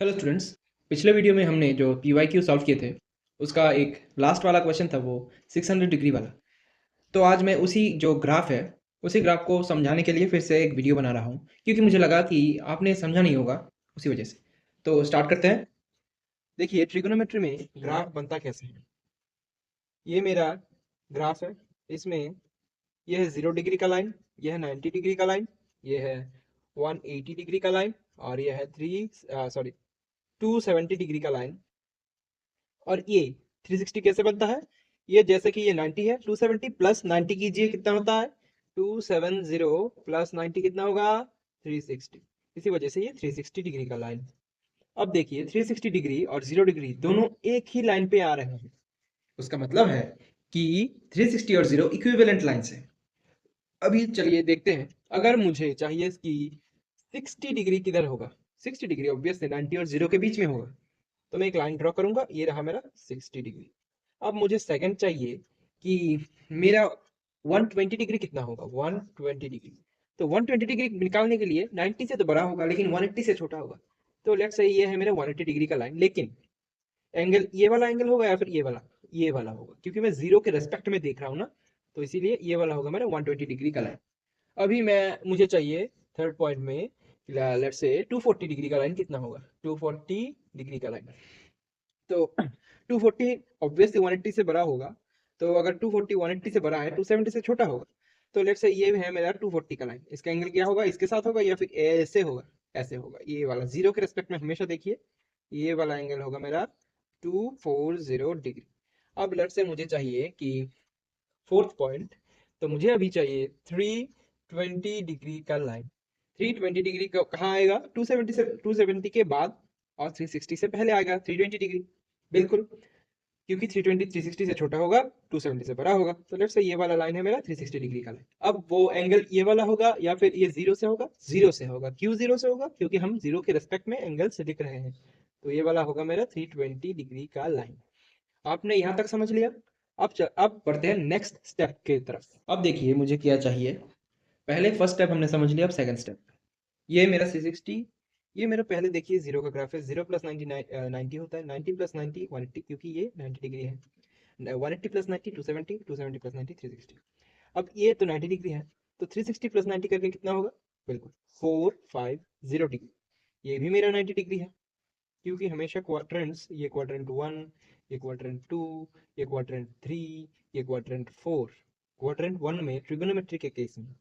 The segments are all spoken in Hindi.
Hello students. पिछले वीडियो में हमने जो पी वाई क्यू सॉल्व किए थे उसका एक लास्ट वाला क्वेश्चन था वो 600 डिग्री वाला। तो आज मैं उसी जो ग्राफ है उसी ग्राफ को समझाने के लिए फिर से एक वीडियो बना रहा हूँ क्योंकि मुझे लगा कि आपने समझा नहीं होगा उसी वजह से। तो स्टार्ट करते हैं। देखिए ट्रिगोनोमेट्री में ग्राफ बनता कैसे है। ये मेरा ग्राफ है। इसमें यह है 0 डिग्री का लाइन, यह है 90 डिग्री का लाइन, यह है 180 डिग्री का लाइन और यह है 270 डिग्री का लाइन। और ये 360 कैसे बनता है। ये जैसे कि ये 90 है, 270 प्लस 90 कीजिए कितना होता है। 270 प्लस 90 कितना होगा 360। इसी वजह से ये 360 डिग्री का लाइन। अब देखिए 360 डिग्री और 0 डिग्री दोनों एक ही लाइन पे आ रहे हैं। उसका मतलब है कि 360 और 0 इक्विवेलेंट लाइंस है। अभी चलिए देखते हैं। अगर मुझे चाहिए कि 60 डिग्री किधर होगा। 60 डिग्री ऑब्वियसली 90 और 0 के बीच में होगा। तो मैं एक लाइन ड्रॉ करूंगा, ये रहा मेरा 60 डिग्री। अब मुझे सेकंड चाहिए कि मेरा 120 डिग्री कितना होगा। 120 डिग्री, तो 120 डिग्री निकालने के लिए 90 से तो बड़ा होगा लेकिन 180 से छोटा होगा। तो लेट्स से ये है मेरा 180 डिग्री का लाइन, लेकिन एंगल ये वाला एंगल होगा या फिर ये वाला होगा, क्योंकि मैं जीरो के रेस्पेक्ट में देख रहा हूँ ना। तो इसीलिए ये वाला होगा मेरा 120 डिग्री का लाइन। अभी मुझे चाहिए थर्ड पॉइंट में लेट्स से 240 डिग्री का लाइन कितना होगा। 240 डिग्री का लाइन, तो 240 ऑब्वियसली 180 से बड़ा होगा। तो अगर 240 180 से बड़ा है, 270 से छोटा होगा। तो लेट्स से ये है मेरा 240 का लाइन। इसका एंगल क्या होगा, इसके साथ होगा या फिर ऐसे होगा। ऐसे होगा, ये वाला जीरो के रेस्पेक्ट में हमेशा देखिए। ये वाला एंगल होगा मेरा 240 डिग्री। अब लेट्स से मुझे चाहिए कि फोर्थ पॉइंट, तो मुझे अभी चाहिए 320 डिग्री का लाइन। 320 डिग्री कहाँ आएगा, 270 से 270 के बाद और 360 से पहले आएगा 320 डिग्री। बिल्कुल, क्योंकि 320 360 से छोटा होगा, 270 से बड़ा होगा। तो लेट्स से ये वाला लाइन है मेरा 360 डिग्री का लाइन। अब वो एंगल ये वाला होगा या फिर ये जीरो से होगा। जीरो से होगा। क्यों जीरो से होगा, क्योंकि हम जीरो के रेस्पेक्ट में एंगल से लिख रहे हैं। तो ये वाला होगा मेरा 320 डिग्री का लाइन। आपने यहाँ तक समझ लिया। अब बढ़ते हैं नेक्स्ट स्टेप की तरफ। अब देखिए मुझे क्या चाहिए। पहले फर्स्ट स्टेप हमने समझ लिया, अब सेकंड स्टेप। ये मेरा 360, ये मेरा पहले देखिए जीरो का ग्राफ है। 0 प्लस 90 90 होता है, 90 प्लस 90 180, क्योंकि ये 90 डिग्री है। 180 प्लस 90 270, 270 प्लस 90 360। अब ये तो 90 डिग्री है, तो 360 प्लस 90 करके कितना होगा, बिल्कुल 450 डिग्री। ये भी मेरा 90 डिग्री है, क्योंकि हमेशा क्वाड्रेंट्स, ये क्वाड्रेंट 1, ये क्वाड्रेंट 2, ये क्वाड्रेंट 3, ये क्वाड्रेंट 4। क्वाड्रेंट 1 में ट्रिगोनोमेट्री के केस में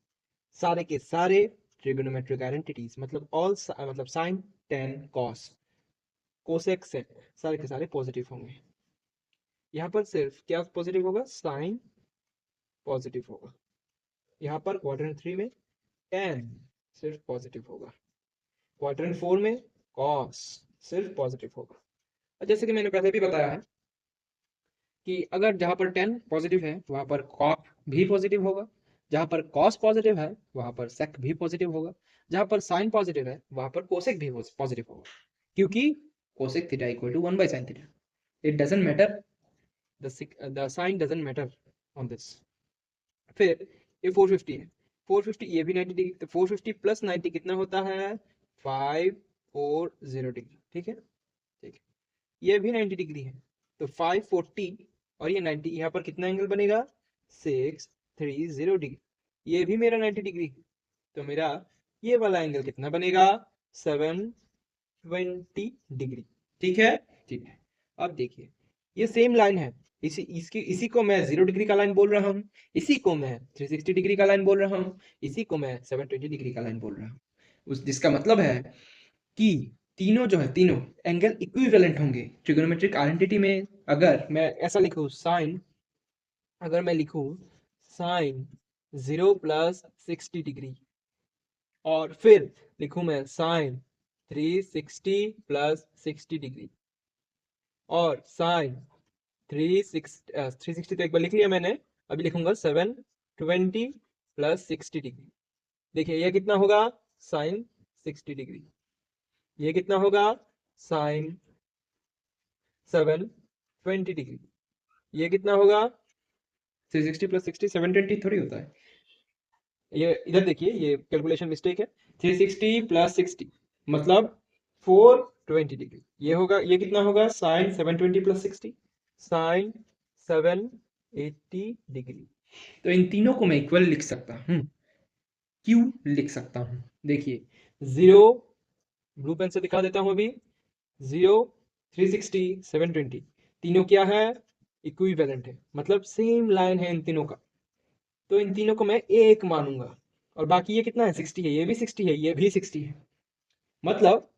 सारे के सारे ट्रिगोनोमेट्रिक आइडेंटिटीज, मतलब ऑल, मतलब sine tan cos cosec sec, सारे के सारे पॉजिटिव होंगे। यहाँ पर सिर्फ क्या पॉजिटिव होगा, साइन पॉजिटिव होगा। यहाँ पर क्वाड्रेंट 3 में टेन सिर्फ पॉजिटिव होगा। क्वाड्रेंट 4 में कॉस सिर्फ पॉजिटिव होगा। और जैसे कि मैंने पहले भी बताया है कि अगर जहाँ पर टेन पॉजिटिव है वहाँ पर कॉट भी पॉजिटिव होगा, जहाँ पर कॉस पॉजिटिव है वहाँ पर सेक भी पॉजिटिव होगा, जहाँ पर साइन पॉजिटिव है वहाँ पर कोसेक भी पॉजिटिव होगा, क्योंकि cosec theta equal to 1 by sine theta. It doesn't matter, the sign doesn't matter on this. फिर ये 450 है, 450 ये भी 90 डिग्री, तो 450 प्लस 90 कितना होता है 540 डिग्री। ठीक है, ठीक है। ये भी 90 डिग्री है, तो 540 और ये 90, यहाँ पर कितना एंगल बनेगा 630 डिग्री। ये भी मेरा 90 डिग्री, तो मेरा ये वाला एंगल कितना बनेगा 720 डिग्री। ठीक है, ठीक है। अब देखिए ये सेम लाइन है, इसी को मैं 0 डिग्री का लाइन बोल रहा हूँ, इसी को मैं 360 डिग्री का लाइन बोल रहा हूँ, इसी को मैं 720 डिग्री का लाइन बोल रहा हूँ। उस जिसका मतलब है कि तीनों जो है तीनों एंगल इक्विवेलेंट होंगे ट्रिगोनोमेट्रिक आइडेंटिटी में। अगर मैं ऐसा लिखूं साइन, अगर मैं लिखूं साइन 0 प्लस 60 डिग्री और फिर लिखूं मैं साइन 360 प्लस 60 डिग्री और साइन 360 तो एक बार लिख लिया मैंने, अभी लिखूंगा 720 प्लस 60 डिग्री। देखिए ये कितना होगा साइन 60 डिग्री, ये कितना होगा साइन 720 डिग्री, ये कितना होगा 360 प्लस 60 720 थोड़ी होता है। ये इधर देखिए, ये कैलकुलेशन मिस्टेक है। 360 प्लस 60 मतलब 420 डिग्री। ये होगा, ये कितना होगा, साइन 720 प्लस 60, साइन 780 डिग्री। तो इन तीनों को मैं इक्वल लिख सकता हूँ, क्यों लिख सकता हूँ, देखिए 0, ब्लू पेन से दिखा देता हूँ अभी, 0, 360, 720, तीनों क्या है, इक्विवेलेंट है, मतलब सेम लाइन है इन तीनों का। तो इन तीनों को मैं एक मानूंगा, और बाकी ये कितना है, 60 है, ये भी 60 है, ये भी 60 है, मतलब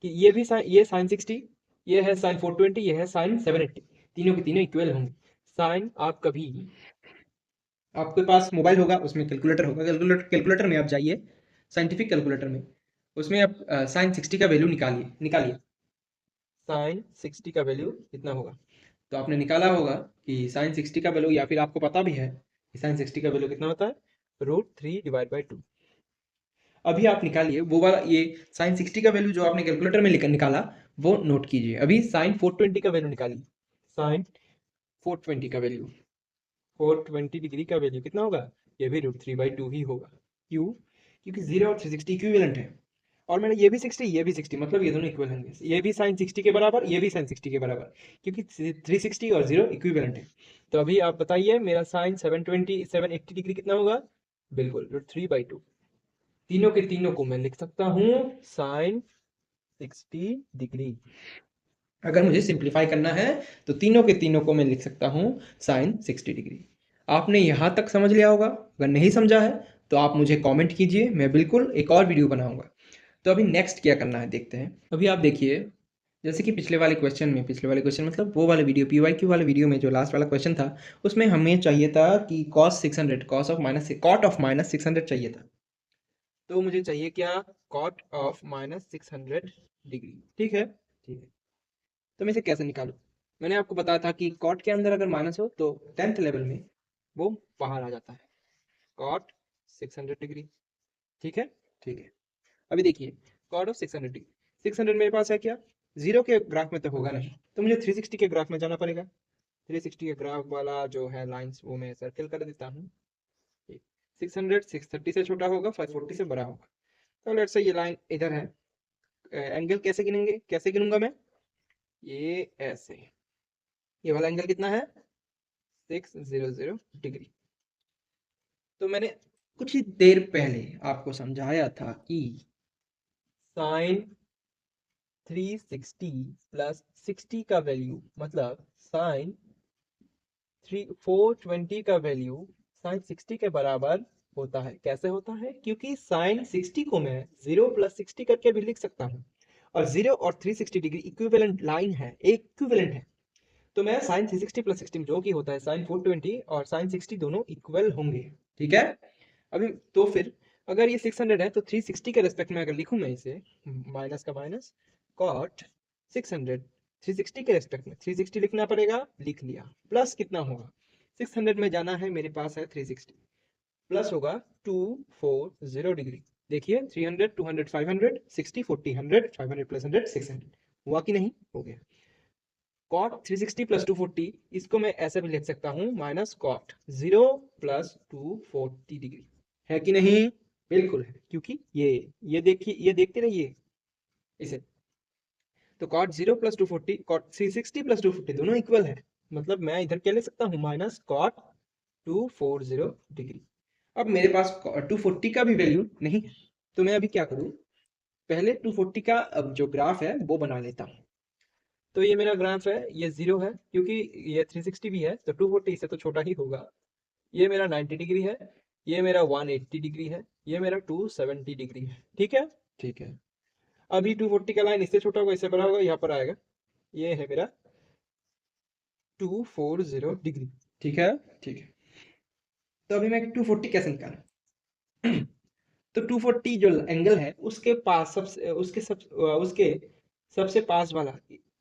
कि ये भी ये साइन 60, ये है साइन 420, ये है साइन 780, तीनों के तीनों इक्वल होंगे। साइन आप कभी, आपके पास मोबाइल होगा, उसमें कैलकुलेटर होगा, कैलकुलेटर में आप जाइए, साइंटिफिक कैलकुलेटर में, उसमें आप साइन 60 का वैल्यू निकालिए निकालिए, साइन 60 का वैल्यू कितना होगा, तो आपने निकाला होगा कि साइन 60 का वैल्यू, या फिर आपको पता भी है कि साइन 60 का वैल्यू कितना होता है, √3/2। अभी आप निकालिए वो वाला, ये साइन 60 का वैल्यू जो आपने कैलकुलेटर में निकाला, वो नोट कीजिए। अभी साइन 420 का वैल्यू निकालिए, साइन 420 का वैल्यू, 420 डिग्री का वैल्यू कितना होगा, ये भी √3/2 ही होगा। क्यों, क्योंकि 0 और 360 इक्विवेलेंट है, और मैंने ये भी 60, ये भी 60, मतलब ये दोनों इक्वल होंगे, ये भी साइन 60 के बराबर, ये भी साइन 60 के बराबर, क्योंकि 360 और 0 इक्विवेलेंट है। तो अभी आप बताइए मेरा साइन 780 डिग्री कितना होगा, बिल्कुल √3/2। तीनों के तीनों को मैं लिख सकता हूँ साइन 60 डिग्री। अगर मुझे सिंप्लीफाई करना है तो तीनों के तीनों को मैं लिख सकता हूँ साइन 60 डिग्री। आपने यहाँ तक समझ लिया होगा, अगर नहीं समझा है तो आप मुझे कमेंट कीजिए, मैं बिल्कुल एक और वीडियो बनाऊंगा। तो अभी नेक्स्ट क्या करना है देखते हैं। अभी आप देखिए, जैसे कि पिछले वाले क्वेश्चन मतलब वो वाले वीडियो, PYQ वाले वीडियो में जो लास्ट वाला क्वेश्चन था, उसमें हमें चाहिए था कि कॉट ऑफ माइनस 600 चाहिए था। तो मुझे चाहिए क्या, कॉट ऑफ -600 डिग्री, ठीक है, ठीक है। तो मैं इसे कैसे निकालूं, मैंने आपको बताया था कि कॉट के अंदर अगर माइनस हो तो 10th लेवल में वो बाहर आ जाता है, कॉट 600 डिग्री, ठीक है, ठीक है। अभी देखिए, कॉट ऑफ 600 डिग्री, 600 मेरे पास है क्या, 0 के ग्राफ में तो होगा नहीं, तो मुझे 360 के ग्राफ में जाना पड़ेगा। 360 के ग्राफ वाला जो है लाइंस, वो मैं सर्किल कर देता हूँ। 600 630 से छोटा होगा, 540 से बड़ा होगा। तो लेट्स से ये लाइन इधर है, एंगल कैसे गिनेंगे, कैसे गिनूंगा मैं, ये ऐसे, ये वाला एंगल कितना है, 600 डिग्री। तो मैंने कुछ ही देर पहले आपको समझाया था कि साइन 360 प्लस 60 का वैल्यू, मतलब साइन 420 का वैल्यू साइन 60 के बराबर होता है। कैसे होता है, क्योंकि साइन 60 को मैं 0 + 60 करके भी लिख सकता हूँ, और 0 और 360 डिग्री इक्विवेलेंट लाइन है, इक्विवेलेंट है। तो मैं साइन 360 + 60 जो कि होता है साइन 420, और साइन 60 दोनों इक्वल होंगे, ठीक है। अभी तो फिर अगर ये 600 है तो 360 के रेस्पेक्ट में अगर लिखूं मैं इसे, माइनस का माइनस, कॉट 600, 360 के रेस्पेक्ट में 360 लिखना पड़ेगा, लिख लिया, प्लस कितना होगा, 600 में जाना है, मेरे पास है 360, प्लस होगा 240 डिग्री। देखिए 300 200 500 60 40 100 500 + 100 600, हुआ कि नहीं, हो गया। कॉट 360 + 240, इसको मैं ऐसे भी लिख सकता हूँ, माइनस कॉट 0 + 240 डिग्री, है कि नहीं, बिल्कुल है, क्योंकि ये देखिए, ये देखते रहिए इसे, तो कॉट 0 + 240, कॉट 360 + 240 दोनों इक्वल है, मतलब मैं इधर क्या ले सकता हूँ, माइनस कॉट 240 डिग्री। अब मेरे पास 240 का भी वैल्यू नहीं है, तो मैं अभी क्या करूँ, पहले 240 का अब जो ग्राफ है वो बना लेता हूँ। तो ये मेरा ग्राफ है, ये 0 है, क्योंकि ये 360 भी है, तो 240 से तो छोटा ही होगा। ये मेरा 90 डिग्री है, ये मेरा 180 डिग्री है, ये मेरा 270 डिग्री है, ठीक है, ठीक है। अभी 240 का लाइन इससे छोटा होगा, इससे बड़ा होगा, यहाँ पर आएगा, ये है मेरा 240 डिग्री, ठीक है, ठीक है। तो अभी मैं 240 कैसे निकालूं तो 240 जो एंगल है उसके पास सबसे उसके सबसे पास वाला,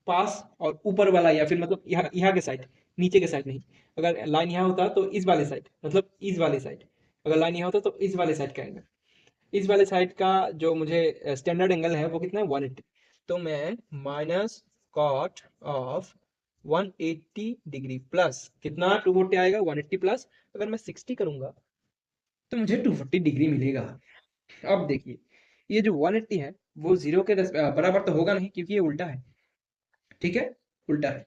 पास और ऊपर वाला, या फिर मतलब यहाँ यहाँ के साइड, नीचे के साइड नहीं, अगर लाइन यहाँ होता तो इस वाले साइड, मतलब इस वाले साइड, अगर लाइन यहाँ होता तो इस वाले साइड का एंगल, इस वाले साइड का जो मुझे स्टैंडर्ड एंगल है वो कितना है, 180। तो मैं minus cot of 180 degree plus कितना, 240 आएगा, 180 प्लस अगर मैं 60 करूंगा तो मुझे 240 डिग्री मिलेगा। अब देखिए, ये जो 180 है वो 0 के बराबर तो होगा नहीं, क्योंकि ये उल्टा है, ठीक है, उल्टा है।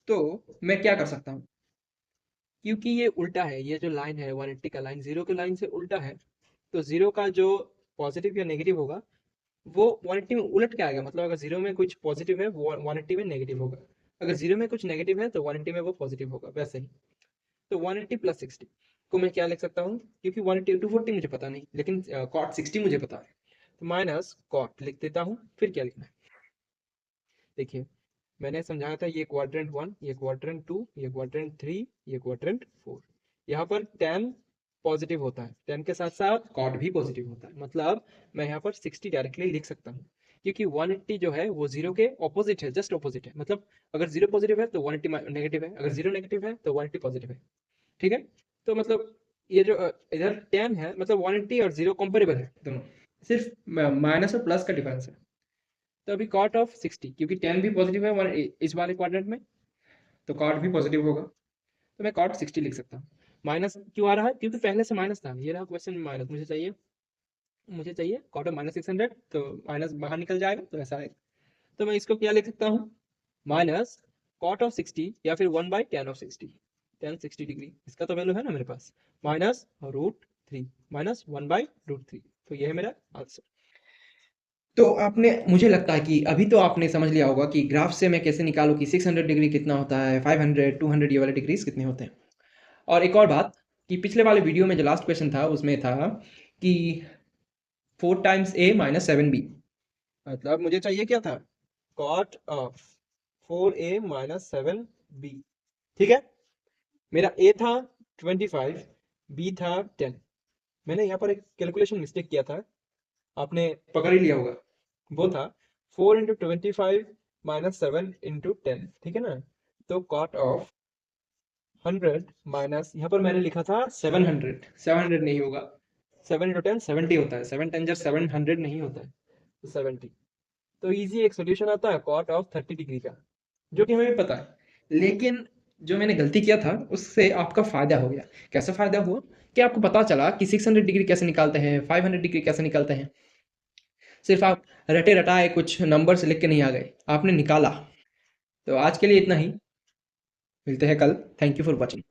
तो मैं क्या कर सकता हूँ, क्योंकि ये उल्टा है, ये जो लाइन है 180 का लाइन 0 के लाइन से उल्टा है, तो 0 का जो पॉजिटिव या नेगेटिव होगा वो 180 में उलट के आएगा। मतलब अगर 0 में कुछ पॉजिटिव है वो 180 में नेगेटिव होगा, अगर 0 में कुछ नेगेटिव है तो 180 में वो पॉजिटिव होगा, वैसे ही। तो 180 प्लस 60 को मैं क्या लिख सकता हूँ, क्योंकि 180 240 मुझे पता नहीं, लेकिन कॉट 60 मुझे पता है, तो माइनस कॉट लिख देता हूँ। फिर क्या लिखना है, देखिए मैंने समझाया था, ये क्वाड्रेंट 1, ये क्वाड्रेंट 2, ये क्वाड्रेंट 3, ये क्वाड्रेंट 4। यहाँ पर tan पॉजिटिव होता है, tan के साथ साथ कॉट भी पॉजिटिव होता है, मतलब मैं यहाँ पर 60 डायरेक्टली लिख सकता हूँ, क्योंकि 180 जो है वो 0 के ऑपोजिट है, जस्ट ऑपोजिट है। मतलब अगर 0 पॉजिटिव है तो 180 नेगेटिव है, अगर 0 नेगेटिव है तो 180 पॉजिटिव है, ठीक है। तो मतलब ये जो इधर tan है, मतलब 180 और 0 कंपेरेबल है दोनों, सिर्फ माइनस और प्लस का डिफरेंस है। तो अभी कॉट ऑफ 60, क्योंकि 10 भी पॉजिटिव है इस वाले क्वाड्रेंट में, तो कॉट भी पॉजिटिव होगा, तो मैं कॉट 60 लिख सकता हूँ। माइनस क्यों आ रहा है, क्योंकि पहले से माइनस था, ये रहा क्वेश्चन में माइनस, मुझे चाहिए कॉट ऑफ -600, तो माइनस बाहर निकल जाएगा, तो ऐसा है। तो मैं इसको क्या लिख सकता हूँ, माइनस कॉट ऑफ 60 या फिर 1/tan of 60, tan 60 डिग्री, इसका तो वैल्यू है ना मेरे पास, माइनस √3 माइनस 1/√3, तो ये है मेरा आंसर। तो आपने, मुझे लगता है कि अभी तो आपने समझ लिया होगा कि ग्राफ से मैं कैसे निकालूँ कि 600 डिग्री कितना होता है, 500, 200 ये वाले डिग्रीज कितने होते हैं। और एक और बात कि पिछले वाले वीडियो में जो लास्ट क्वेश्चन था उसमें था कि 4 टाइम्स a माइनस 7b, मतलब मुझे चाहिए क्या था, cot of 4a minus 7b, ठीक है। मेरा a था 25, b था 10। मैंने यहाँ पर एक कैलकुलेशन मिस्टेक किया था, आपने पकड़ ही लिया होगा, वो था 4 इंटू 25 माइनस 7 इंटू 10, ठीक है ना। तो कॉट ऑफ 100 माइनस, यहाँ पर मैंने लिखा था 700, 700 नहीं होगा, 7 इंटू 10 70 होता है, 7 10 700 नहीं होता है, तो 70। तो इजी एक सोल्यूशन आता है कॉट ऑफ 30 डिग्री का, जो कि हमें भी पता है, लेकिन जो मैंने गलती किया था उससे आपका फायदा हो गया। कैसे फायदा हुआ कि आपको पता चला कि 600 डिग्री कैसे निकालते हैं, 500 डिग्री कैसे निकालते हैं। सिर्फ आप रटे रटाए कुछ नंबर्स लिख के नहीं आ गए, आपने निकाला। तो आज के लिए इतना ही, मिलते हैं कल। Thank you for watching.